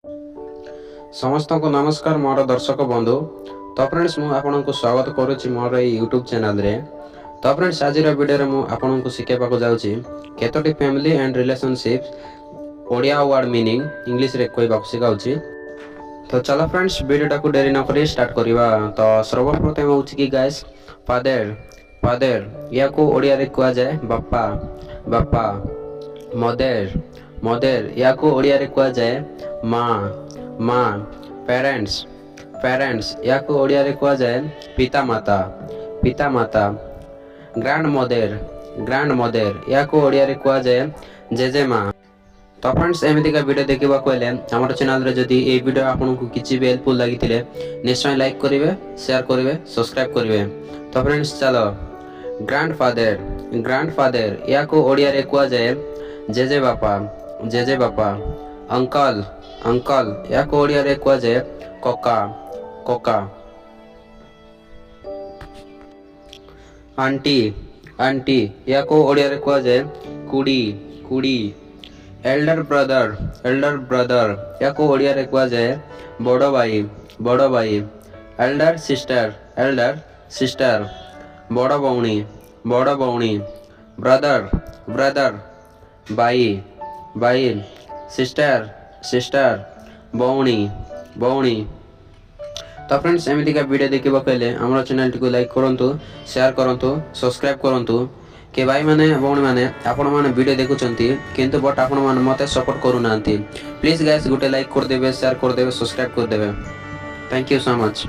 समस्त को नमस्कार मोर दर्शक बंधु। तो फ्रेंड्स मु आपन को स्वागत करुच्ची मोर यूट्यूब चैनल रे। तो फ्रेंड्स आज वीडियो रे मु आपन को शिखेबा जाउची केतोटी family and relationship Odia word meaning English रे कहबा सिखाउची। तो चलो फ्रेंड्स वीडियो को देरी न करी स्टार्ट करिवा। तो सर्वप्रथम होची कि गाइस फादर फादर या को ओडिया रे कहआ जाय बापा बापा। मदर मदर या को ओडिया रे कहआ जाय मां मां। पेरेंट्स पेरेंट्स या को ओडिया रे कहआ जाय पिता माता पिता माता। ग्रैंड मदर या को ओडिया रे कहआ जाय जेजेमा। तो फ्रेंड्स एमिति का वीडियो देखिबा कहले हमर चैनल रे जदी ए वीडियो आपन को किछि भी हेल्पफुल लागितिले निश्चय लाइक करिवे शेयर करिवे सब्सक्राइब करिवे। तो फ्रेंड्स चलो ग्रैंडफादर या को ओडिया रे कहआ जाय जेजे बापा। अंकल या को ओडिया रे कहआ जाय कोका। आंटी या को ओडिया रे कहआ जाय कुड़ी। एल्डर ब्रदर या को ओडिया रे कहआ जाय बड़ो भाई। एल्डर सिस्टर बड़ो भौणी। ब्रदर भाई। सिस्टर भौणी। तो फ्रेंड्स एमिति का वीडियो देखिबा पहले हमर चैनल को लाइक करंतु शेयर करंतु सब्सक्राइब करंतु के भाई माने भौणी माने आपण माने वीडियो देखुचंती किंतु बट आपण माने मते सपोर्ट करू नांती। प्लीज गाइस गुटे लाइक कर देबे शेयर कर देबे सब्सक्राइब कर देबे। Thank you so much.